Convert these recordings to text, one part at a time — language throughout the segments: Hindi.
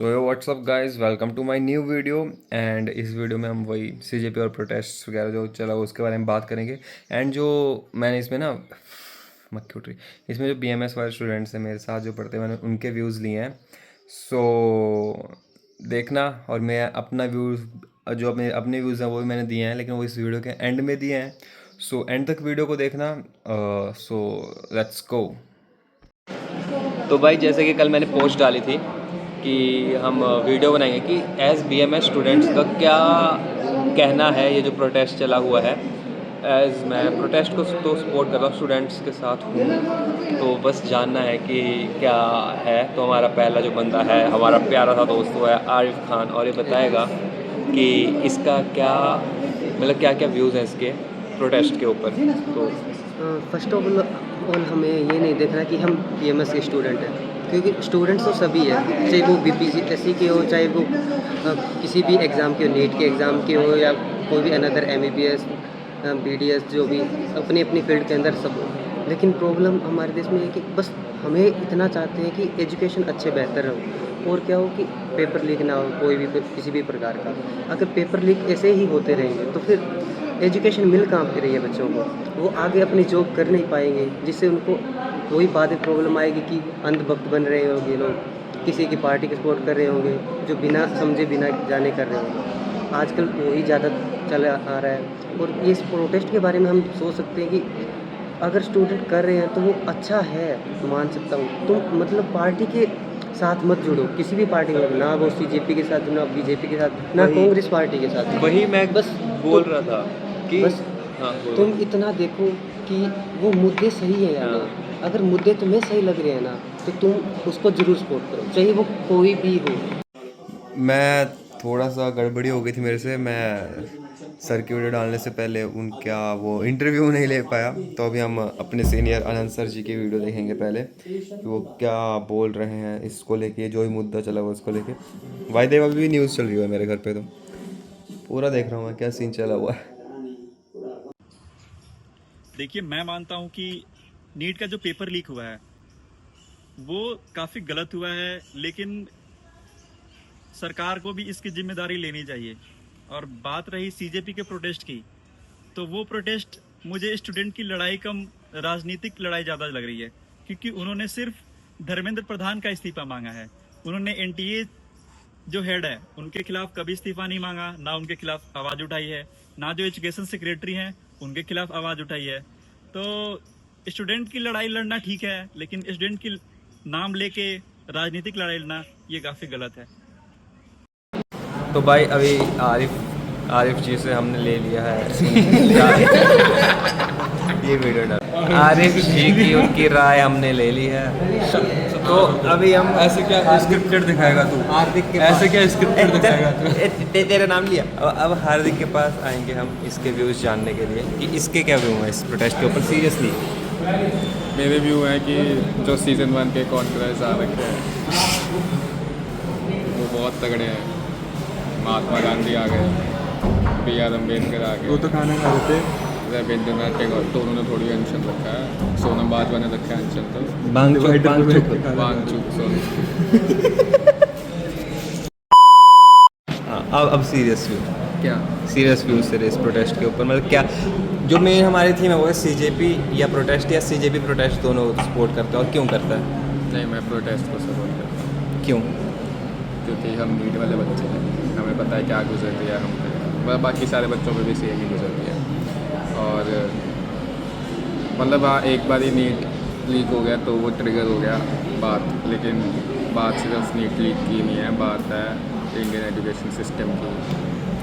तो what's up guys, welcome to my new video. And इस वीडियो में हम वही सीजेपी और प्रोटेस्ट वगैरह जो चला उसके बारे में बात करेंगे। एंड जो मैंने इसमें ना मक्खी उठ रही, इसमें जो बीएमएस वाले स्टूडेंट्स हैं मेरे साथ जो पढ़ते हैं, मैंने उनके व्यूज़ लिए हैं। सो देखना, और मैं अपना व्यूज़ जो अपने व्यूज़ हैं वो भी मैंने दिए हैं, लेकिन वो इस वीडियो के एंड में दिए हैं। सो एंड तक वीडियो को देखना। So let's go. तो भाई, जैसे कि कल मैंने पोस्ट डाली थी कि हम वीडियो बनाएंगे कि एज बीएमएस स्टूडेंट्स का क्या कहना है ये जो प्रोटेस्ट चला हुआ है। एज मैं प्रोटेस्ट को तो सपोर्ट कर रहा हूँ, स्टूडेंट्स के साथ हूँ, तो बस जानना है कि क्या है। तो हमारा पहला जो बंदा है, हमारा प्यारा सा दोस्त, वो है आरिफ खान, और ये बताएगा कि इसका क्या मतलब क्या क्या व्यूज़ हैं इसके प्रोटेस्ट के ऊपर। तो फर्स्ट ऑफ ऑल हमें ये नहीं देखना कि हम बीएमएस के स्टूडेंट हैं, क्योंकि स्टूडेंट्स तो सभी है, चाहे वो बीपीएससी के हो, चाहे वो किसी भी एग्ज़ाम के हो, नीट के एग्ज़ाम के हो, या कोई भी अनदर एमबीबीएस बीडीएस, जो भी अपनी अपनी फील्ड के अंदर सब हो। लेकिन प्रॉब्लम हमारे देश में है कि बस हमें इतना चाहते हैं कि एजुकेशन अच्छे बेहतर हो, और क्या हो कि पेपर लीक ना हो कोई भी किसी भी प्रकार का। अगर पेपर लीक ऐसे ही होते रहेंगे तो फिर एजुकेशन मिल कहाँ पे रही है बच्चों को, वो आगे अपनी जॉब कर नहीं पाएंगे, जिससे उनको वही बाद में प्रॉब्लम आएगी कि अंधभक्त बन रहे होंगे लोग, किसी की पार्टी के सपोर्ट कर रहे होंगे, जो बिना समझे बिना जाने कर रहे होंगे। आजकल वही ज़्यादा चला आ रहा है। और ये इस प्रोटेस्ट के बारे में हम सोच सकते हैं कि अगर स्टूडेंट कर रहे हैं तो वो अच्छा है, मान सकता हूँ। तुम मतलब पार्टी के साथ मत जुड़ो, किसी भी पार्टी में, ना वो सीजेपी के साथ, ना बीजेपी के साथ, ना कांग्रेस पार्टी के साथ। वही मैं बस बोल रहा था कि बस हाँ, बोलो। तुम इतना देखो कि वो मुद्दे सही है या नहीं। अगर मुद्दे तुम्हें सही लग रहे हैं ना, तो तुम उसको जरूर सपोर्ट करो, चाहे वो कोई भी हो। मैं थोड़ा सा गड़बड़ी हो गई थी मेरे से, मैं सर की वीडियो डालने से पहले उनका वो इंटरव्यू नहीं ले पाया। तो अभी हम अपने सीनियर आनंद सर जी की वीडियो देखेंगे पहले कि वो क्या बोल रहे हैं इसको लेके, जो भी मुद्दा चला हुआ उसको लेके। वायदे अभी भी न्यूज़ चल रही है मेरे घर पे, तो पूरा देख रहा हूँ मैं क्या सीन चला हुआ है। देखिए, मैं मानता हूं कि नीट का जो पेपर लीक हुआ है वो काफी गलत हुआ है, लेकिन सरकार को भी इसकी जिम्मेदारी लेनी चाहिए। और बात रही सीजेपी के प्रोटेस्ट की, तो वो प्रोटेस्ट मुझे स्टूडेंट की लड़ाई कम राजनीतिक लड़ाई ज्यादा लग रही है, क्योंकि उन्होंने सिर्फ धर्मेंद्र प्रधान का इस्तीफा मांगा है। उन्होंने एनटीए जो हेड है उनके खिलाफ कभी इस्तीफा नहीं मांगा, ना उनके खिलाफ आवाज उठाई है, ना जो एजुकेशन सेक्रेटरी हैं उनके खिलाफ आवाज उठाई है। तो स्टूडेंट की लड़ाई लड़ना ठीक है, लेकिन स्टूडेंट की नाम लेके राजनीतिक लड़ाई लड़ना ये काफी गलत है। तो भाई, अभी आरिफ आरिफ जी से हमने ले लिया है ये वीडियो डाल, आरिफ जी की उनकी राय हमने ले ली है। तो अभी हम ऐसे क्या स्क्रिप्टेड दिखाएगा तू? हार्दिक के ऐसे क्या स्क्रिप्टेड दिखाएगा तू? तेरा नाम लिया। अब हार्दिक के पास आएंगे हम इसके व्यूज़ जानने के लिए कि इसके क्या व्यू हैं इस प्रोटेस्ट के ऊपर सीरियसली। मेरे व्यू है कि जो सीजन 1 के कॉन्फ्रेंस आ रखे हैं वो बहुत तगड़े हैं। महात्मा गांधी आ गए, बी आर अम्बेडकर आ वो गए, तो खाना खा रहे थे। रविंद्रनाथ टैगोर, तो उन्होंने थोड़ी अनशन रखा है। सोनम बाजवा ने रखा है अनशन, तो वांगचुक सॉरी। हाँ, अब सीरियस व्यू, क्या सीरियस व्यू से इस प्रोटेस्ट के ऊपर, मतलब क्या जो मेन हमारी थीम है वो है सीजेपी या प्रोटेस्ट, या सीजेपी प्रोटेस्ट दोनों सपोर्ट करता है, और क्यों करता है? नहीं, मैं प्रोटेस्ट को सपोर्ट करता हूँ, क्यों? क्योंकि हम नीट वाले बच्चे हैं, हमें पता है क्या गुजरती है हम पे, बाकी सारे बच्चों पे भी सेम ही गुजरती है। और मतलब हाँ, एक बार ही नीट लीक हो गया तो वो ट्रिगर हो गया बात, लेकिन बात सिर्फ नीट लीक की नहीं है, बात है इंडियन एजुकेशन सिस्टम की,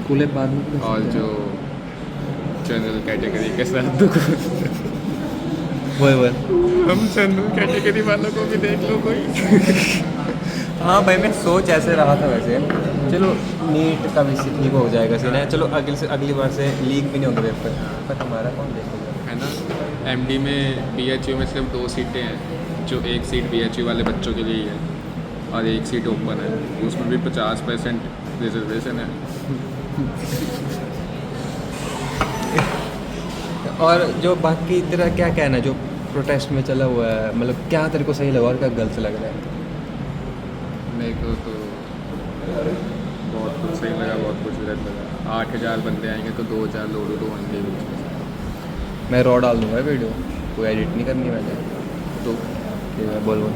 कूले बाद में और जो जनरल कैटेगरी के साथ दुख वो हम जनरल कैटेगरी वालों को भी देख लो कोई। हाँ भाई, मैं सोच ऐसे रहा था वैसे, चलो नीट का भी ठीक हो जाएगा सीन है, चलो अगली बार से लीक भी नहीं होगा पेपर, पर हमारा कौन देखेगा, है ना। एमडी में बीएचयू में सिर्फ 2 सीटें हैं, जो एक सीट बीएचयू वाले बच्चों के लिए ही है और एक सीट ओपन है, उसमें भी 50% रिजर्वेशन है। और जो बाकी तेरा क्या कहना है जो प्रोटेस्ट में चला हुआ है, मतलब क्या तेरे को सही लगा और क्या गलत लग रहा है? मेरे को तो 8,000 बंदे आएंगे तो 2,000 लोग तो होंगे बीच में। मैं रॉ डाल दूँगा वीडियो, कोई एडिट नहीं करनी मैंने। तो ठीक है, बोल बोल।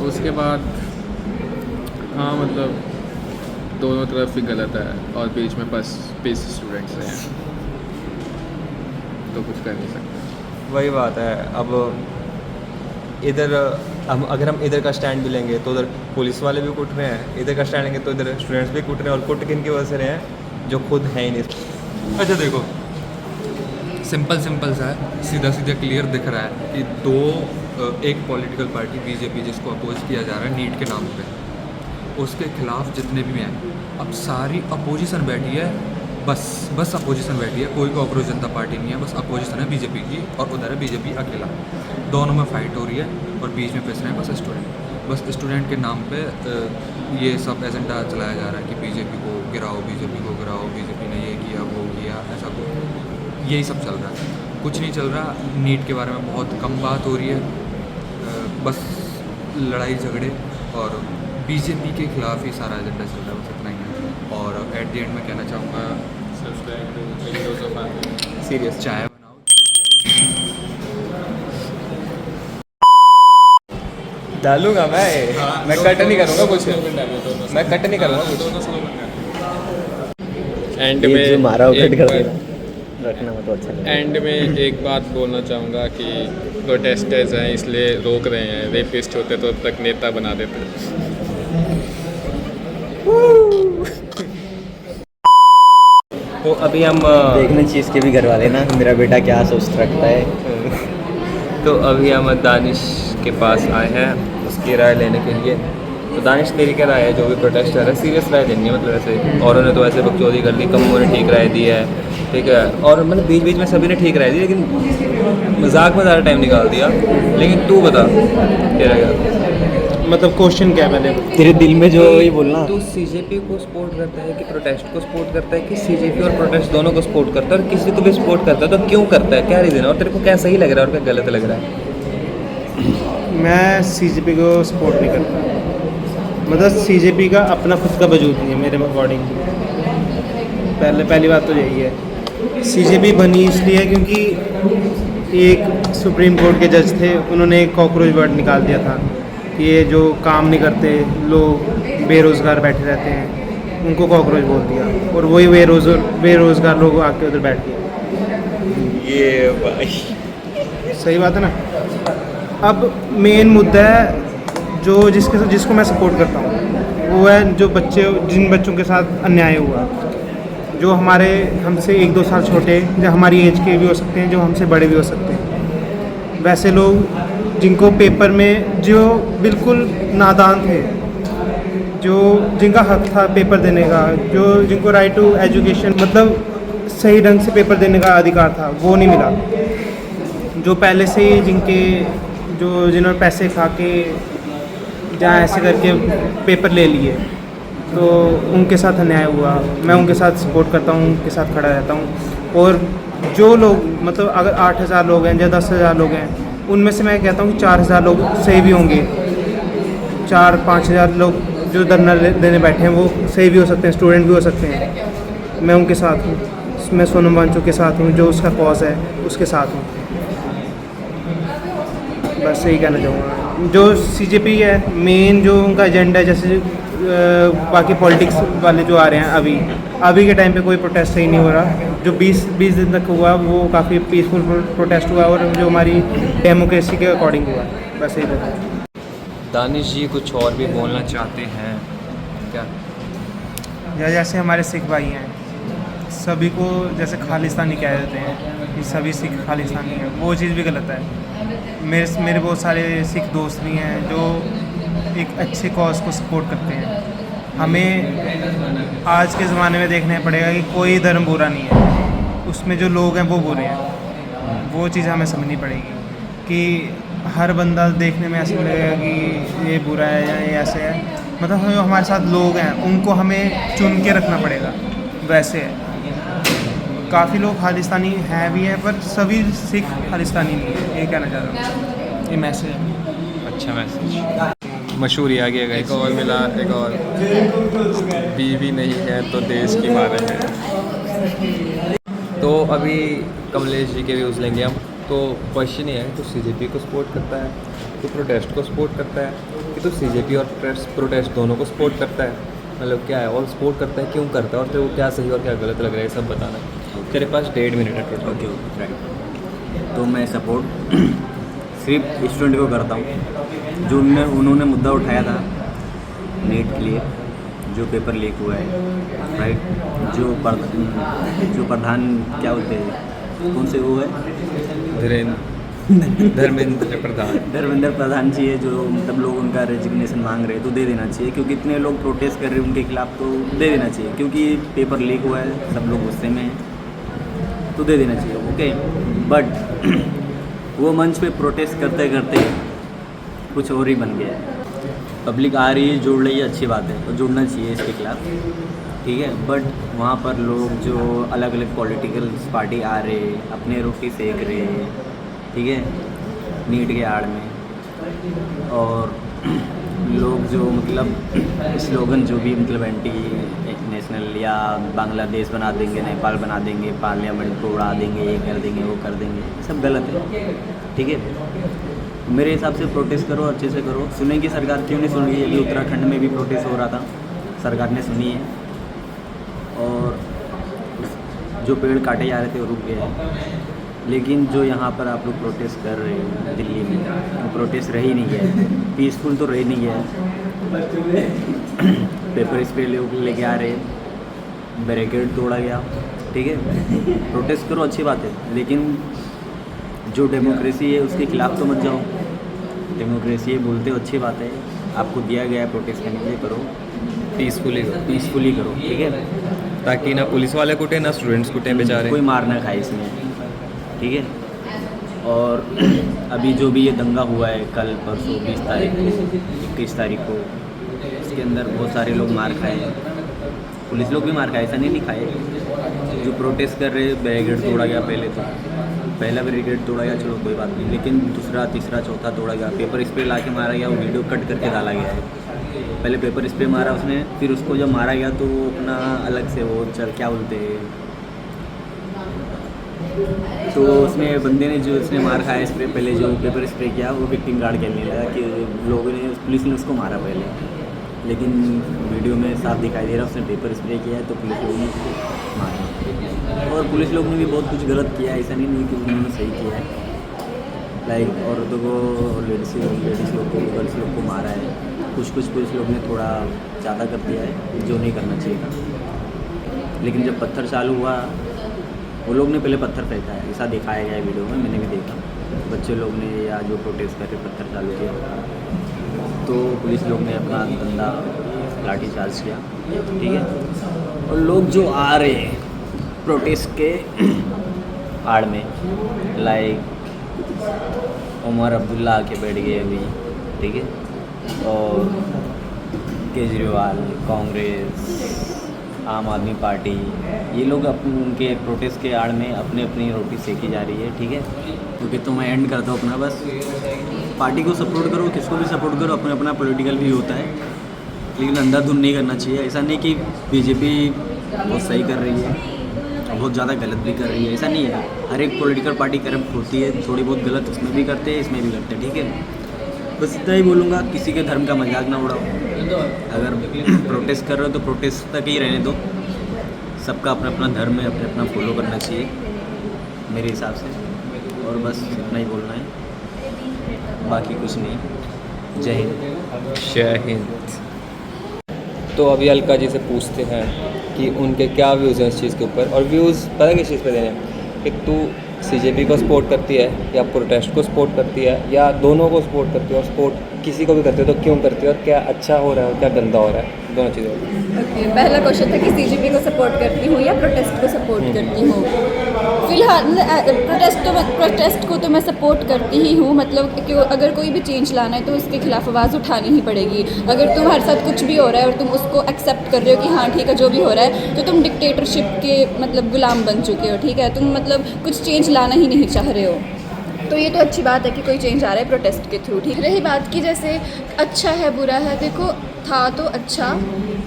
उसके बाद हाँ मतलब दोनों तरफ ही गलत है और बीच में बस 20 स्टूडेंट्स हैं तो कुछ कर नहीं सकते। वही बात है। अब इधर अगर हम इधर का स्टैंड भी लेंगे तो उधर पुलिस वाले भी कुट रहे हैं, इधर का स्टैंड लेंगे तो इधर स्टूडेंट्स भी कुट रहे हैं, और कुट किन की वजह से रहे हैं जो खुद हैं ही नहीं। अच्छा देखो, सिंपल सा है, सीधा क्लियर दिख रहा है कि एक पॉलिटिकल पार्टी बीजेपी जिसको अपोज किया जा रहा है नीट के नाम पे, उसके खिलाफ जितने भी हैं अब सारी अपोजिशन बैठी है, बस अपोजिशन बैठी है, कोई कॉकरोच जनता पार्टी नहीं है, बस अपोजिशन है बीजेपी की और उधर है बीजेपी अकेला। दोनों में फाइट हो रही है और बीच में पिस रहे हैं बस स्टूडेंट। बस स्टूडेंट के नाम पे ये सब एजेंडा चलाया जा रहा है कि बीजेपी को गिराओ, बीजेपी ने ये किया वो किया, ऐसा कुछ यही सब चल रहा है, कुछ नहीं चल रहा। नीट के बारे में बहुत कम बात हो रही है, बस लड़ाई झगड़े और बीजेपी के खिलाफ ही सारा एजेंडा चल रहा है, बस इतना ही है। और एट द एंड में कहना चाहूँगा सीरियस चाय बनाओ, डालूंगा मैं कट नहीं करूँगा कुछ, मैं कट नहीं करूँगा कुछ। एंड ये में जो मारा वो कट एक कर बार- देना, रखना मत, अच्छा नहीं। एंड में एक बात बोलना चाहूँगा कि प्रोटेस्टर्स हैं इसलिए रोक रहे हैं, रेपिस्ट होते तो अब तक नेता बना देते। तो अभी हम देखना चाहिए इसके भी घर वाले ना, मेरा बेटा क्या सोच रखता है। तो अभी हम दानिश के पास आए हैं उसकी राय लेने के लिए। तो दानिश, तेरी क्या राय है जो भी प्रोटेस्ट है, सीरियस राय देनी है मतलब ऐसे, औरों ने तो ऐसे बकचोदी कर दी, कमों ने ठीक राय दी है, ठीक है, और मतलब बीच बीच में सभी ने ठीक राय दी, लेकिन मजाक में ज़्यादा टाइम निकाल दिया। लेकिन तू बता तेरा क्या मतलब क्वेश्चन क्या है पहले? तेरे दिल में जो ये बोलना, तू सीजेपी को सपोर्ट करता है कि प्रोटेस्ट को सपोर्ट करता है, कि सीजेपी और प्रोटेस्ट दोनों को सपोर्ट करता है, और किसी को भी सपोर्ट करता है तो क्यों करता है, क्या रीज़न है, और तेरे को क्या सही लग रहा है और क्या गलत लग रहा है? मैं सीजेपी को सपोर्ट नहीं करता, मतलब सीजेपी का अपना खुद का वजूद नहीं है मेरे अकॉर्डिंग। पहली बात तो यही है। सीजेपी बनी इसलिए है क्योंकि एक सुप्रीम कोर्ट के जज थे, उन्होंने एक कॉकरोच वर्ड निकाल दिया था कि ये जो काम नहीं करते लोग बेरोज़गार बैठे रहते हैं, उनको कॉकरोच बोल दिया, और वही बेरोज़गार लोग आके उधर बैठ गए। ये भाई सही बात है ना। अब मेन मुद्दा है जो जिसको मैं सपोर्ट करता हूँ, वो है जिन बच्चों के साथ अन्याय हुआ, जो हमसे 1-2 साल छोटे, जो हमारी एज के भी हो सकते हैं, जो हमसे बड़े भी हो सकते हैं, वैसे लोग जिनको पेपर में जो बिल्कुल नादान थे, जिनका हक था पेपर देने का, जिनको राइट टू एजुकेशन मतलब सही ढंग से पेपर देने का अधिकार था, वो नहीं मिला। जो पहले से ही जिन्होंने पैसे खा के जहाँ ऐसे करके पेपर ले लिए, तो उनके साथ अन्याय हुआ। मैं उनके साथ सपोर्ट करता हूँ, उनके साथ खड़ा रहता हूँ। और जो लोग मतलब अगर 8,000 लोग हैं या 10,000 लोग हैं, उनमें से मैं कहता हूँ कि 4,000 लोग सही भी होंगे, 4-5,000 लोग जो धरना देने बैठे हैं वो सही भी हो सकते हैं, स्टूडेंट भी हो सकते हैं। मैं उनके साथ हूँ, मैं सोनम वांचो के साथ हूँ, जो उसका कॉज है उसके साथ हूँ। बस यही कहना चाहूँगा। जो सीजेपी है, मेन जो उनका एजेंडा है, जैसे बाकी पॉलिटिक्स वाले जो आ रहे हैं, अभी के टाइम पे कोई प्रोटेस्ट सही नहीं हो रहा। जो 20 दिन तक हुआ वो काफ़ी पीसफुल प्रोटेस्ट हुआ, और जो हमारी डेमोक्रेसी के अकॉर्डिंग हुआ। बस यही बता। दानिश जी कुछ और भी बोलना चाहते हैं क्या? या जैसे हमारे सिख भाई हैं, सभी को जैसे खालिस्तानी कह देते हैं कि सभी सिख खालिस्तानी हैं, वो चीज़ भी गलत है। मेरे बहुत सारे सिख दोस्त भी हैं जो एक अच्छे कॉज को सपोर्ट करते हैं। हमें आज के ज़माने में देखना पड़ेगा कि कोई धर्म बुरा नहीं है, उसमें जो लोग हैं वो बुरे हैं। वो चीज़ हमें समझनी पड़ेगी कि हर बंदा देखने में ऐसा लगेगा कि ये बुरा है या ये ऐसे है, मतलब जो हमारे साथ लोग हैं उनको हमें चुन के रखना पड़ेगा। वैसे है, काफ़ी लोग खालिस्तानी हैं भी हैं, पर सभी सिख खालिस्तानी नहीं है, ये कहना चाह रहा हूँ। ये मैसेज है। अच्छा मैसेज। मशहूर आ गया एक और मिला, एक और बीवी नहीं है तो देश की मारे है। तो अभी कमलेश जी के व्यूज़ लेंगे हम। तो क्वेश्चन ये है, तो सीजेपी को सपोर्ट करता है, तो प्रोटेस्ट को सपोर्ट करता है, कि तो सीजेपी और प्रोटेस्ट दोनों को सपोर्ट करता है, मतलब क्या है, और सपोर्ट करता है क्यों करता है, और फिर वो क्या सही और क्या गलत लग रहा है सब बताना है। तेरे पास 1.5 मिनट है टोटल। Okay right. तो मैं सपोर्ट सिर्फ स्टूडेंट को करता हूँ जो उन्होंने मुद्दा उठाया था नीट के लिए, जो पेपर लीक हुआ है, राइट। जो प्रधान क्या होते हैं, कौन से वो है, धर्मेंद्र प्रधान धर्मेंद्र प्रधान जी है, जो मतलब लोग उनका रेजिग्नेशन मांग रहे हैं, तो दे देना चाहिए, क्योंकि इतने लोग प्रोटेस्ट कर रहे हैं उनके खिलाफ, तो दे देना चाहिए, क्योंकि पेपर लीक हुआ है, सब लोग गुस्से में हैं, तो दे देना चाहिए। ओके, बट वो मंच पे प्रोटेस्ट करते करते कुछ और ही बन गया है। पब्लिक आ रही है, जुड़ रही है, अच्छी बात है, तो जुड़ना चाहिए इसके खिलाफ, ठीक है। बट वहाँ पर लोग जो अलग अलग पॉलिटिकल पार्टी आ रहे, अपने रोटी सेक रहे, ठीक है, नीट के आड़ में, और लोग जो मतलब स्लोगन जो भी मतलब एंटी नेशनल या बांग्लादेश बना देंगे, नेपाल बना देंगे, पार्लियामेंट को उड़ा देंगे, ये कर देंगे, वो कर देंगे, सब गलत है, ठीक है। मेरे हिसाब से प्रोटेस्ट करो, अच्छे से करो। सुनेगी सरकार, क्यों नहीं सुन रही है? अभी उत्तराखंड में भी प्रोटेस्ट हो रहा था, सरकार ने सुनी है, और जो पेड़ काटे जा रहे थे वो रुक गए हैं। लेकिन जो यहाँ पर आप लोग प्रोटेस्ट कर रहे हो दिल्ली में, वो प्रोटेस्ट रह ही नहीं गया, पीसफुल तो रह नहीं गया। पेपर स्प्रे लोग लेके आ रहे, बैरिकेड तोड़ा गया, ठीक है। प्रोटेस्ट करो, अच्छी बात है, लेकिन जो डेमोक्रेसी है उसके खिलाफ तो मत जाओ। डेमोक्रेसी है बोलते हो, अच्छी बात है, आपको दिया गया है प्रोटेस्ट करने के लिए, करो पीसफुली करो, ठीक है, ताकि ना पुलिस वाले कुटे ना स्टूडेंट्स कुटे बेचारे, कोई मार ना खाए इसमें, ठीक है। और अभी जो भी ये दंगा हुआ है कल परसों 20 तारीख को, 21 तारीख को, इसके अंदर बहुत सारे लोग मार खाए, पुलिस लोग भी मार खाए, ऐसा नहीं खाए। जो प्रोटेस्ट कर रहे, बैरिकेड तोड़ा गया, पहला बैरिकेड तोड़ा गया, चलो कोई बात नहीं, लेकिन दूसरा, तीसरा, चौथा तोड़ा गया, पेपर स्प्रे ला के मारा गया, वो वीडियो कट करके डाला गया है। पहले पेपर स्प्रे मारा उसने, फिर उसको जब मारा गया तो वो अपना अलग से वो क्या बोलते हैं, तो उसने बंदे ने जो उसने मार खाया स्प्रे, पहले जो पेपर स्प्रे किया वो विक्टिम गार्ड खेलने लगा कि लोगों ने, पुलिस ने उसको मारा पहले, लेकिन वीडियो में साफ दिखाई दे रहा उसने पेपर स्प्रे किया है, तो पुलिस लोगों ने उसको मारा। और पुलिस लोग ने भी बहुत कुछ गलत किया है, ऐसा नहीं कि उन्होंने सही किया है। लाइक औरतों को, लेडीज़ लोग को, गर्ल्स लोग को मारा है, कुछ पुलिस लोग ने थोड़ा ज़्यादा कर दिया है, जो नहीं करना चाहिए था। लेकिन जब पत्थर चालू हुआ, वो लोग ने पहले पत्थर फेंका है, ऐसा दिखाया गया है वीडियो में, मैंने भी देखा, बच्चे लोग ने या जो प्रोटेस्ट करके पत्थर चालू किया, तो पुलिस लोग ने अपना धंधा लाठी चार्ज किया, ठीक है। और लोग जो आ रहे हैं प्रोटेस्ट के आड़ में, लाइक उमर अब्दुल्ला आके बैठ गए अभी, ठीक है, और केजरीवाल, कांग्रेस, आम आदमी पार्टी, ये लोग उनके प्रोटेस्ट के आड़ में अपनी अपनी रोटी सेकी जा रही है, ठीक है। क्योंकि तो मैं एंड करता हूँ अपना, बस पार्टी को सपोर्ट करो, किसको भी सपोर्ट करो, अपना अपना पॉलिटिकल भी होता है, लेकिन अंधाधुंध नहीं करना चाहिए। ऐसा नहीं कि बीजेपी बहुत सही कर रही है और बहुत ज़्यादा गलत भी कर रही है, ऐसा नहीं है। हर एक पॉलिटिकल पार्टी करप्ट होती है, थोड़ी बहुत गलत उसमें भी करते हैं, इसमें भी करते हैं, ठीक है। बस इतना ही बोलूँगा, किसी के धर्म का मजाक ना उड़ाओ। अगर प्रोटेस्ट कर रहे हो तो प्रोटेस्ट तक ही रहने दो, सबका अपना अपना धर्म है, अपना अपना फॉलो करना चाहिए मेरे हिसाब से, और बस इतना ही बोलना है, बाकी कुछ नहीं। जय हिंद। जय हिंद। तो अभी अलका जी से पूछते हैं कि उनके क्या व्यूज़ हैं इस चीज़ के ऊपर, और व्यूज़ पता है किस चीज़ पे देने हैं, कि तू सीजेपी को सपोर्ट करती है या प्रोटेस्ट को सपोर्ट करती है या दोनों को सपोर्ट करती है, और सपोर्ट किसी को भी करती है तो क्यों करती है, और क्या अच्छा हो रहा है और क्या गंदा हो रहा है, दोनों चीज़ें। ओके, पहला क्वेश्चन था कि सीजेपी को सपोर्ट करती हूँ या प्रोटेस्ट को सपोर्ट करती हूँ। फिलहाल प्रोटेस्ट को तो मैं सपोर्ट करती ही हूँ, मतलब कि अगर कोई भी चेंज लाना है तो उसके खिलाफ आवाज़ उठानी ही पड़ेगी। अगर तुम्हारे साथ कुछ भी हो रहा है और तुम उसको एक्सेप्ट कर रहे हो कि हाँ ठीक है जो भी हो रहा है, तो तुम डिक्टेटरशिप के मतलब गुलाम बन चुके हो, ठीक है। तुम मतलब कुछ चेंज लाना ही नहीं चाह रहे हो, तो ये तो अच्छी बात है कि कोई चेंज आ रहा है प्रोटेस्ट के थ्रू। ठीक, रही बात की जैसे अच्छा है बुरा है, देखो था तो अच्छा,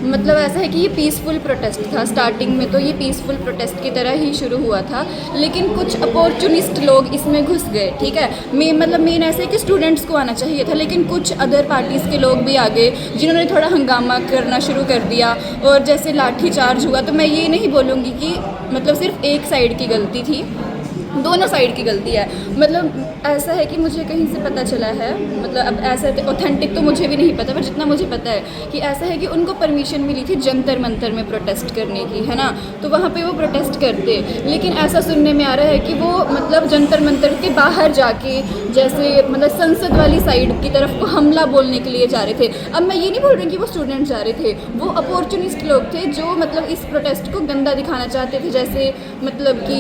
मतलब ऐसा है कि ये पीसफुल प्रोटेस्ट था। स्टार्टिंग में तो ये पीसफुल प्रोटेस्ट की तरह ही शुरू हुआ था, लेकिन कुछ अपॉर्चुनिस्ट लोग इसमें घुस गए। ठीक है, मेन ऐसे है कि स्टूडेंट्स को आना चाहिए था, लेकिन कुछ अदर पार्टीज़ के लोग भी आ गए जिन्होंने थोड़ा हंगामा करना शुरू कर दिया, और जैसे लाठी चार्ज हुआ। तो मैं ये नहीं बोलूँगी कि मतलब सिर्फ एक साइड की गलती थी, दोनों साइड की गलती है। मतलब ऐसा है कि मुझे कहीं से पता चला है, मतलब अब ऐसा ऑथेंटिक तो मुझे भी नहीं पता, पर जितना मुझे पता है कि ऐसा है कि उनको परमिशन मिली थी जंतर मंतर में प्रोटेस्ट करने की, है ना, तो वहाँ पे वो प्रोटेस्ट करते। लेकिन ऐसा सुनने में आ रहा है कि वो मतलब जंतर मंतर के बाहर जाके जैसे मतलब संसद वाली साइड की तरफ को हमला बोलने के लिए जा रहे थे। अब मैं ये नहीं बोल रही कि वो स्टूडेंट जा रहे थे, वो अपॉर्चुनिस्ट लोग थे जो मतलब इस प्रोटेस्ट को गंदा दिखाना चाहते थे। जैसे मतलब कि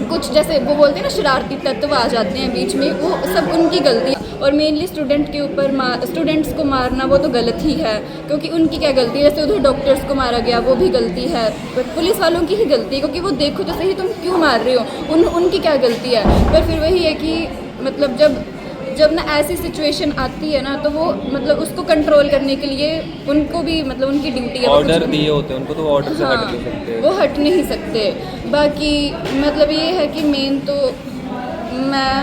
कुछ जैसे वो बोलते हैं ना शरारती तत्व आ जाते हैं बीच में, वो सब उनकी गलती है। और मेनली स्टूडेंट के ऊपर स्टूडेंट्स को मारना वो तो गलत ही है, क्योंकि उनकी क्या गलती है। जैसे उधर डॉक्टर्स को मारा गया, वो भी गलती है, पुलिस वालों की ही गलती है, क्योंकि वो देखो तो सही तुम क्यों मार रहे हो, उनकी क्या गलती है। पर फिर वही है कि मतलब जब ना ऐसी सिचुएशन आती है ना, तो वो मतलब उसको कंट्रोल करने के लिए उनको भी मतलब उनकी ड्यूटी है। ऑर्डर दिए होते हैं उनको, तो ऑर्डर से हट नहीं सकते, वो हट नहीं सकते। बाकी मतलब ये है कि मेन तो मैं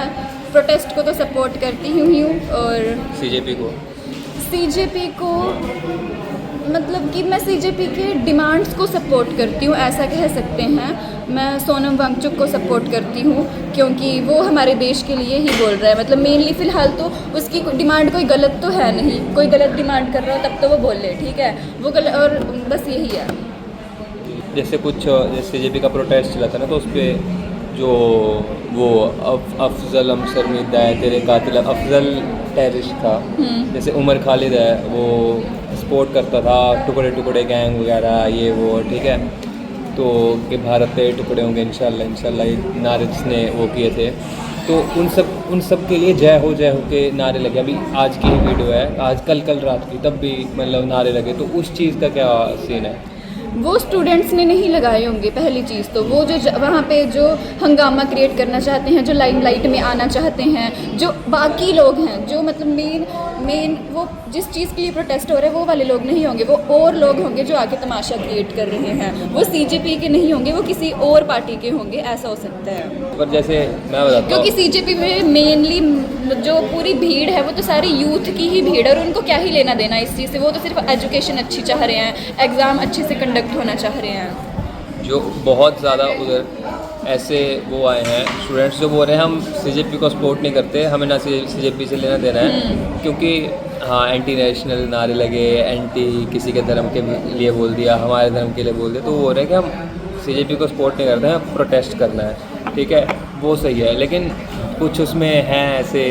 प्रोटेस्ट को तो सपोर्ट करती ही हूँ, और सीजेपी को मतलब कि मैं सीजेपी के डिमांड्स को सपोर्ट करती हूँ, ऐसा कह सकते हैं। मैं सोनम वांगचुक को सपोर्ट करती हूँ, क्योंकि वो हमारे देश के लिए ही बोल रहा है। मतलब मेनली फ़िलहाल तो उसकी डिमांड कोई गलत तो है नहीं, कोई गलत डिमांड कर रहा हो तब तो वो बोले, ठीक है, वो गलत, और बस यही है। जैसे कुछ जैसे CJP का प्रोटेस्ट चला था ना, तो उस पर जो वो अफजल अमसर है तेरे कातिल, अफजल टेररिस्ट था, जैसे उमर खालिद है, वो सपोर्ट करता था टुकड़े टुकड़े गैंग वगैरह ये वो, ठीक है, तो कि भारत तेरे टुकड़े होंगे इंशाल्लाह इंशाल्लाह, ये नारे जिसने वो किए थे। तो उन सब के लिए जय हो के नारे लगे। अभी आज की वीडियो है, आज कल रात की, तब भी मतलब नारे लगे। तो उस चीज़ का क्या सीन है? वो स्टूडेंट्स ने नहीं लगाए होंगे पहली चीज़ तो। वो जो वहाँ पे जो हंगामा क्रिएट करना चाहते हैं, जो लाइमलाइट में आना चाहते हैं, जो बाकी लोग हैं, जो मतलब मेन वो जिस चीज़ के लिए प्रोटेस्ट हो रहा है वो वाले लोग नहीं होंगे, वो और लोग होंगे जो आके तमाशा क्रिएट कर रहे हैं। वो CJP के नहीं होंगे, वो किसी और पार्टी के होंगे, ऐसा हो सकता है। पर जैसे मैं बताता हूँ, क्योंकि CJP में मेनली जो पूरी भीड़ है वो तो सारी यूथ की ही भीड़ है, और उनको क्या ही लेना देना इस चीज़ से। वो तो सिर्फ एजुकेशन अच्छी चाह रहे हैं, एग्ज़ाम अच्छे से कंडक्ट होना चाह रहे हैं। जो बहुत ज़्यादा उधर ऐसे वो आए हैं स्टूडेंट्स जो बोल रहे हैं हम CJP को सपोर्ट नहीं करते, हमें ना CJP से लेना देना है, क्योंकि हाँ एंटी नेशनल नारे लगे, एंटी किसी के धर्म के लिए बोल दिया, हमारे धर्म के लिए बोल दिया, तो वो बोल रहे हैं कि हम CJP को सपोर्ट नहीं करते हैं, प्रोटेस्ट करना है, ठीक है, वो सही है। लेकिन कुछ उसमें हैं ऐसे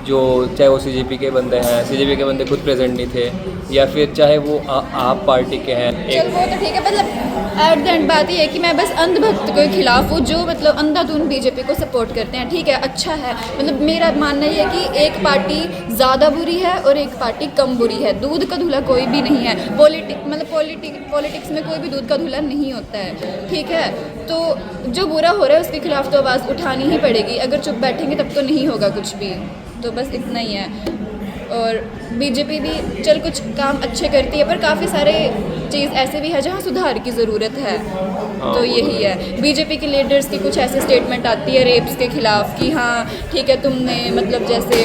जो चाहे वो CJP के बंदे हैं, CJP के बंदे खुद प्रेजेंट नहीं थे, या फिर चाहे वो आप पार्टी के हैं। चल वो तो ठीक है, मतलब एट द एंड बात ये है कि मैं बस अंधभक्त के खिलाफ हूँ जो मतलब अंधाधुन BJP को सपोर्ट करते हैं, ठीक है, अच्छा है। मतलब मेरा मानना ये है कि एक पार्टी ज़्यादा बुरी है और एक पार्टी कम बुरी है। दूध का धुला कोई भी नहीं है। पॉलिटिक्स में कोई भी दूध का धुला नहीं होता है, ठीक है। तो जो बुरा हो रहा है उसके खिलाफ तो आवाज़ उठानी ही पड़ेगी। अगर चुप बैठेंगे तब तो नहीं होगा कुछ भी। तो बस इतना ही है। और BJP भी चल कुछ काम अच्छे करती है, पर काफ़ी सारे चीज़ ऐसे भी है जहाँ सुधार की ज़रूरत है। तो यही है, BJP के लीडर्स की कुछ ऐसे स्टेटमेंट आती है रेप्स के खिलाफ कि हाँ ठीक है तुमने मतलब जैसे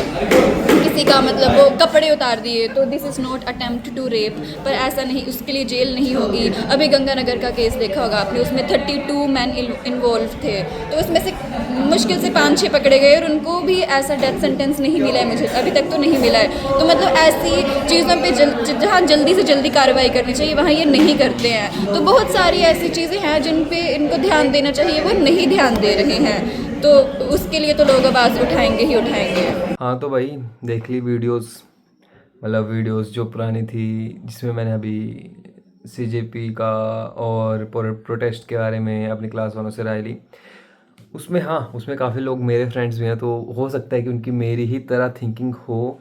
किसी का मतलब वो कपड़े उतार दिए तो this is not attempt to rape, पर ऐसा नहीं, उसके लिए जेल नहीं होगी। अभी गंगानगर का केस देखा होगा आपने, उसमें 32 मैन इन्वॉल्व थे, तो उसमें से मुश्किल से 5-6 पकड़े गए और उनको भी ऐसा डेथ सेंटेंस नहीं मिला है, मुझे अभी तक तो नहीं मिला है। तो मतलब ऐसी चीज़ों पे जहाँ जल्दी से जल्दी कार्रवाई करनी चाहिए वहाँ ये नहीं करते हैं। तो बहुत सारी ऐसी चीज़ें हैं जिन पे इनको ध्यान देना चाहिए, वो नहीं ध्यान दे रहे हैं। तो उसके लिए तो लोग आवाज़ उठाएंगे ही उठाएंगे। हाँ तो भाई देख ली वीडियोस, मतलब वीडियोस जो पुरानी थी जिसमें मैंने अभी CJP का और प्रोटेस्ट के बारे में अपनी क्लास वालों से राय ली। उसमें हाँ उसमें काफ़ी लोग मेरे फ्रेंड्स भी हैं, तो हो सकता है कि उनकी मेरी ही तरह थिंकिंग हो,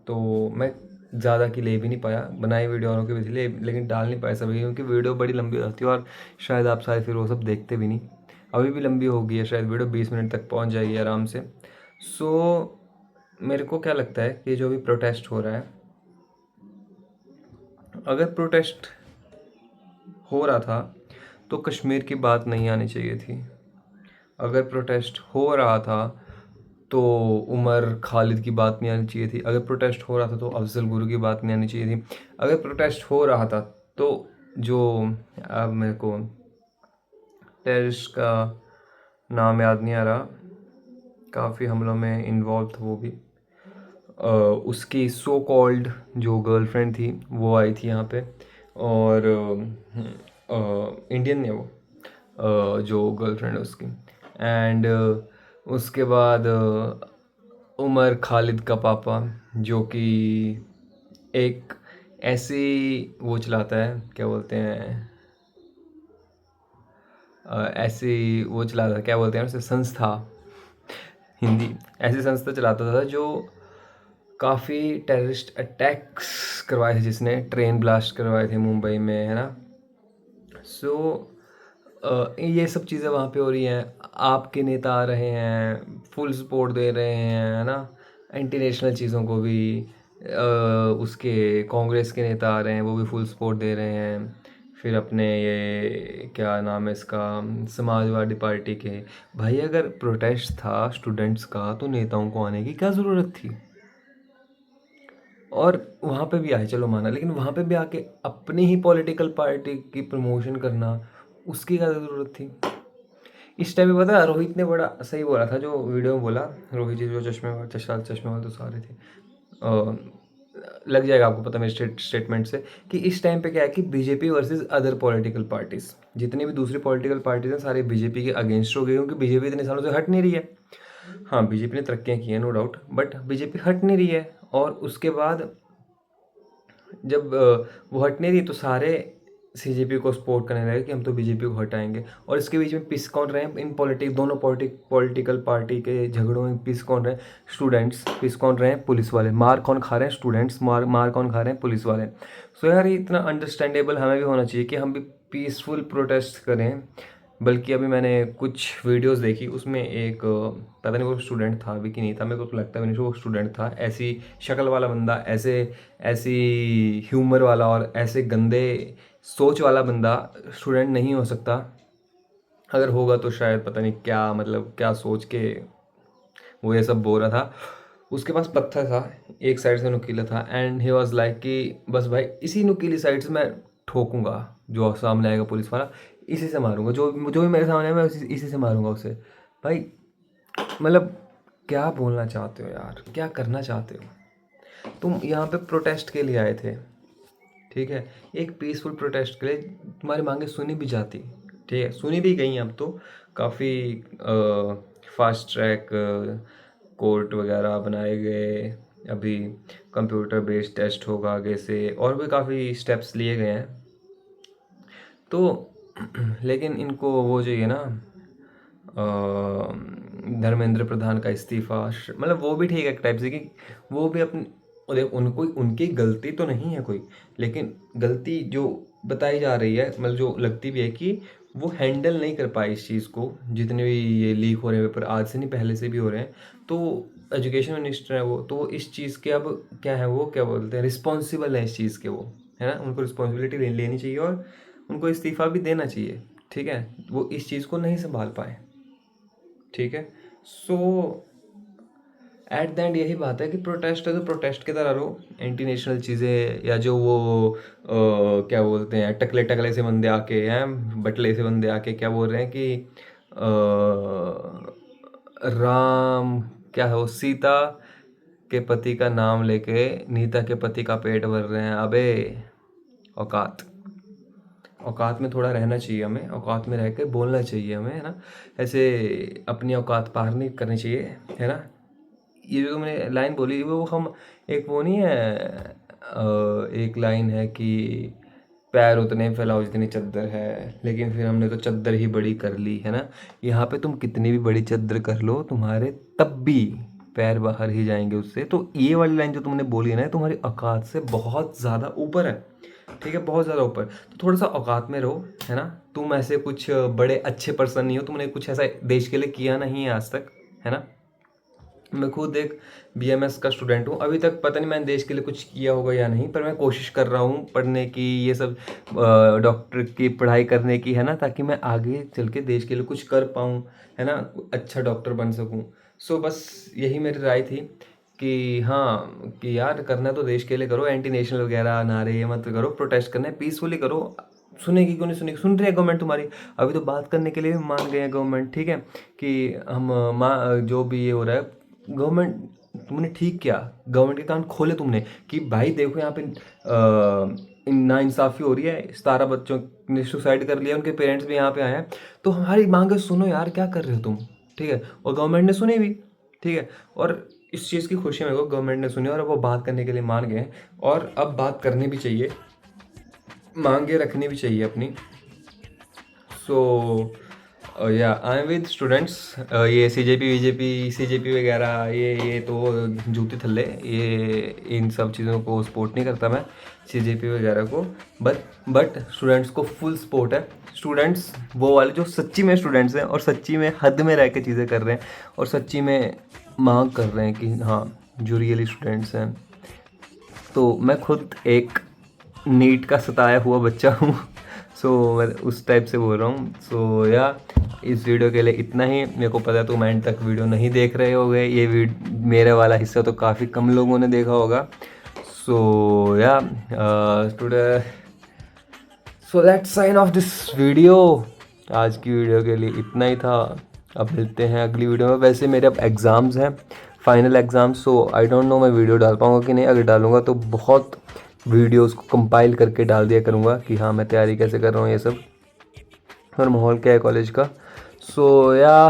तो मैं ज़्यादा की ले भी नहीं पाया। बनाई वीडियो औरों की भी थी लेकिन डाल नहीं पाया सभी, क्योंकि वीडियो बड़ी लंबी हो जाती है और शायद आप सारे फिर वो सब देखते भी नहीं। अभी भी लंबी हो गई है, शायद वीडियो 20 मिनट तक पहुंच जाएगी आराम से। सो मेरे को क्या लगता है कि जो भी प्रोटेस्ट हो रहा है, अगर प्रोटेस्ट हो रहा था तो कश्मीर की बात नहीं आनी चाहिए थी। अगर प्रोटेस्ट हो रहा था तो उमर खालिद की बात नहीं आनी चाहिए थी। अगर प्रोटेस्ट हो रहा था तो अफजल गुरु की बात नहीं आनी चाहिए थी। अगर प्रोटेस्ट हो रहा था तो जो, अब मेरे को टेररिस्ट का नाम याद नहीं आ रहा, काफ़ी हमलों में इन्वॉल्व था वो भी, उसकी सो कॉल्ड जो गर्लफ्रेंड थी वो आई थी यहाँ पे, और इंडियन है वो, जो गर्लफ्रेंड है उसकी। एंड उसके बाद उमर खालिद का पापा, जो कि एक ऐसी वो चलाता है, क्या बोलते हैं, ऐसी वो चलाता था, क्या बोलते हैं उसे, संस्था, हिंदी ऐसी संस्था चलाता था जो काफ़ी टेररिस्ट अटैक्स करवाए थे, जिसने ट्रेन ब्लास्ट करवाए थे मुंबई में, है ना। सो ये सब चीज़ें वहाँ पे हो रही हैं। आपके नेता आ रहे हैं, फुल सपोर्ट दे रहे हैं, है ना, एंटी नेशनल चीज़ों को भी। उसके कांग्रेस के नेता आ रहे हैं, वो भी फुल सपोर्ट दे रहे हैं। फिर अपने ये क्या नाम है इसका, समाजवादी पार्टी के। भाई अगर प्रोटेस्ट था स्टूडेंट्स का तो नेताओं को आने की क्या ज़रूरत थी? और वहाँ पे भी आए, चलो माना, लेकिन वहाँ पे भी आके अपनी ही पॉलिटिकल पार्टी की प्रमोशन करना, उसकी क्या ज़रूरत थी? इस टाइम पे पता है रोहित ने बड़ा सही बोला था, जो वीडियो में बोला रोहित जी, जो चश्मे वाले तो सारे थे, लग जाएगा आपको पता मेरे स्टेटमेंट से, कि इस टाइम पे क्या है कि BJP versus other political parties, जितनी भी दूसरी पॉलिटिकल पार्टीज़ हैं सारे बीजेपी के अगेंस्ट हो गए, क्योंकि बीजेपी इतने सालों से हट नहीं रही है। हाँ, बीजेपी ने तरक्कियाँ की हैं नो डाउट, बट बीजेपी हट नहीं रही है। और उसके बाद जब वो हट नहीं रही तो सारे सीजेपी को सपोर्ट करने लगे कि हम तो बीजेपी को हटाएंगे। और इसके बीच में पीस कौन रहे हैं इन दोनों पॉलिटिकल पार्टी के झगड़ों में? पीस कौन रहे हैं? स्टूडेंट्स। पीस कौन रहे हैं? पुलिस वाले। मार कौन खा रहे हैं? स्टूडेंट्स। मार कौन खा रहे हैं? पुलिस वाले। सो यार ये इतना अंडरस्टैंडेबल हमें भी होना चाहिए कि हम भी पीसफुल प्रोटेस्ट करें। बल्कि अभी मैंने कुछ वीडियोस देखी, उसमें एक पता नहीं वो स्टूडेंट था भी कि नहीं था, मेरे को तो लगता भी नहीं वो स्टूडेंट था। ऐसी शक्ल वाला बंदा, ऐसी ह्यूमर वाला और ऐसे गंदे सोच वाला बंदा स्टूडेंट नहीं हो सकता। अगर होगा तो शायद पता नहीं क्या, मतलब क्या सोच के वो ये सब बोल रहा था। उसके पास पत्थर था, एक साइड से नुकीला था, एंड ही वाज लाइक कि बस भाई इसी नुकीली साइड से मैं ठोकूंगा जो सामने आएगा पुलिस वाला, इसी से मारूंगा, जो भी मेरे सामने है मैं इसी से मारूंगा उसे। भाई मतलब क्या बोलना चाहते हो यार, क्या करना चाहते हो? तुम यहाँ पे प्रोटेस्ट के लिए आए थे, ठीक है, एक पीसफुल प्रोटेस्ट के लिए, तुम्हारी मांगे सुनी भी जाती, ठीक है, सुनी भी गई। अब तो काफ़ी फास्ट ट्रैक कोर्ट वगैरह बनाए गए, अभी कंप्यूटर बेस्ड टेस्ट होगा आगे से, और भी काफ़ी स्टेप्स लिए गए हैं। तो लेकिन इनको वो चाहिए ना, धर्मेंद्र प्रधान का इस्तीफ़ा, मतलब वो भी ठीक है एक टाइप से, कि वो भी अपनी, उनको उनकी गलती तो नहीं है कोई, लेकिन गलती जो बताई जा रही है, मतलब जो लगती भी है कि वो हैंडल नहीं कर पाए इस चीज़ को। जितने भी ये लीक हो रहे हैं पेपर, आज से नहीं पहले से भी हो रहे हैं, तो एजुकेशन मिनिस्टर है वो, तो इस चीज़ के अब क्या है, वो क्या बोलते हैं, रिस्पॉन्सिबल है इस चीज़ के वो, है ना, उनको रिस्पॉन्सिबिलिटी लेनी चाहिए और उनको इस्तीफ़ा भी देना चाहिए, ठीक है। वो इस चीज़ को नहीं संभाल पाए, ठीक है। सो एट द एंड यही बात है कि प्रोटेस्ट है तो प्रोटेस्ट की तरह रहो। एंटी नेशनल चीज़ें, या जो वो क्या बोलते हैं, टकले से बंदे आके हैं, बटले से बंदे आके क्या बोल रहे हैं कि राम क्या है वो, सीता के पति का नाम लेके नीता के पति का पेट भर रहे हैं। अबे औकात में थोड़ा रहना चाहिए हमें, औकात में रह कर बोलना चाहिए हमें, है ना। ऐसे अपनी औकात पार नहीं करनी चाहिए, है ना। ये जो मैंने लाइन बोली वो हम, एक वो नहीं है, एक लाइन है कि पैर उतने फैलाओ जितनी चद्दर है, लेकिन फिर हमने तो चद्दर ही बड़ी कर ली, है ना। यहाँ पे तुम कितनी भी बड़ी चद्दर कर लो, तुम्हारे तब भी पैर बाहर ही जाएंगे उससे। तो ये वाली लाइन जो तुमने बोली है ना, तुम्हारी औकात से बहुत ज़्यादा ऊपर है, ठीक है, बहुत ज़्यादा ऊपर। तो थोड़ा सा औकात में रहो, है ना। तुम ऐसे कुछ बड़े अच्छे पर्सन नहीं हो, तुमने कुछ ऐसा देश के लिए किया नहीं है आज तक, है ना। मैं खुद एक BMS का स्टूडेंट हूँ। अभी तक पता नहीं मैंने देश के लिए कुछ किया होगा या नहीं, पर मैं कोशिश कर रहा हूँ पढ़ने की, ये सब डॉक्टर की पढ़ाई करने की, है ना, ताकि मैं आगे चल के देश के लिए कुछ कर पाऊँ, है ना, अच्छा डॉक्टर बन सकूँ। सो बस यही मेरी राय थी कि हाँ, कि यार करना तो देश के लिए करो, एंटी नेशनल वगैरह नारे ये मत करो, प्रोटेस्ट करना है पीसफुली करो। सुनेगी क्यों नहीं सुनेगी, सुन रही है गवर्नमेंट तुम्हारी। अभी तो बात करने के लिए भी मान गए हैं गवर्नमेंट, ठीक है, कि हम जो भी ये हो रहा है, गवर्नमेंट तुमने ठीक किया, गवर्नमेंट के कान खोले तुमने कि भाई देखो यहाँ पे नाइंसाफ़ी हो रही है, 17 बच्चों ने सुसाइड कर लिया, उनके पेरेंट्स भी यहाँ पे आए हैं, तो हमारी मांगे सुनो यार, क्या कर रहे हो तुम, ठीक है। और गवर्नमेंट ने सुनी भी, ठीक है, और इस चीज़ की खुशी मेरे को गवर्नमेंट ने सुनी और अब वो बात करने के लिए मान गए हैं, और अब बात करनी भी चाहिए, मांगे रखनी भी चाहिए अपनी। सो या आई एम विद स्टूडेंट्स। ये CJP वगैरह ये तो जूते थल्ले, ये इन सब चीज़ों को सपोर्ट नहीं करता मैं, CJP वगैरह को, बट स्टूडेंट्स को फुल सपोर्ट है। स्टूडेंट्स वो वाले जो सच्ची में स्टूडेंट्स हैं और सच्ची में हद में रह के चीज़ें कर रहे हैं और सच्ची में मांग कर रहे हैं कि हाँ, जो रियली स्टूडेंट्स हैं। तो मैं खुद एक नीट का सताया हुआ बच्चा हूँ, सो मैं उस टाइप से बोल रहा हूँ। सो या इस वीडियो के लिए इतना ही। मेरे को पता है तुम एंड तक वीडियो नहीं देख रहे होगे, ये मेरे वाला हिस्सा तो काफ़ी कम लोगों ने देखा होगा। So yeah so let's sign off this video. आज की वीडियो के लिए इतना ही था, अब मिलते हैं अगली वीडियो में। वैसे मेरे अब एग्ज़ाम्स हैं, final exams, so I don't know मैं वीडियो डाल पाऊँगा कि नहीं। अगर डालूँगा तो बहुत वीडियोस को कंपाइल करके डाल दिया करूँगा कि हाँ मैं तैयारी कैसे कर रहा हूँ, ये सब, और माहौल क्या है कॉलेज का। So yeah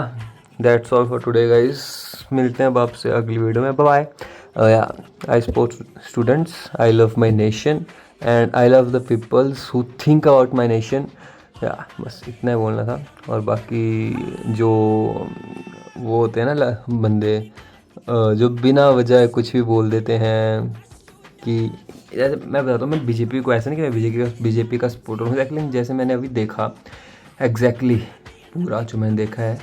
that's all for today guys. मिलते हैं अब आपसे अगली वीडियो में। Bye. Yeah I support students, I love my nation and I love the peoples who think about my nation. Yeah बस इतना ही बोलना था। और बाकी जो वो होते हैं ना बंदे जो बिना वजह कुछ भी बोल देते हैं, कि जैसे मैं बताता हूँ, मैं BJP को ऐसा नहीं कि मैं बीजेपी का सपोर्टर हूँ, लेकिन जैसे मैंने अभी देखा एग्जैक्टली पूरा जो मैंने देखा है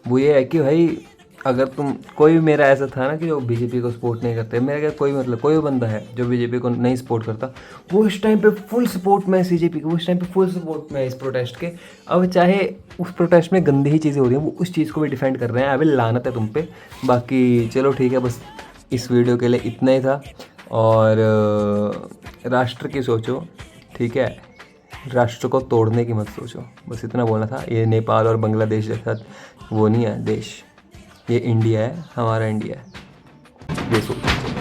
वो ये है कि भाई अगर तुम कोई भी, मेरा ऐसा था ना कि जो BJP को सपोर्ट नहीं करते, मेरा क्या कोई मतलब कोई भी बंदा है जो BJP को नहीं सपोर्ट करता, वो इस टाइम पे फुल सपोर्ट में CJP को, उस टाइम पे फुल सपोर्ट में इस प्रोटेस्ट के। अब चाहे उस प्रोटेस्ट में गंदी ही चीज़ें हो रही हैं, वो उस चीज़ को भी डिफेंड कर रहे हैं। अभी लानत है तुम पे। बाकी चलो ठीक है, बस इस वीडियो के लिए इतना ही था। और राष्ट्र की सोचो, ठीक है, राष्ट्र को तोड़ने की मत सोचो, बस इतना बोलना था। ये नेपाल और बांग्लादेश जैसा वो नहीं है देश, ये इंडिया है, हमारा इंडिया है, ये सोचो।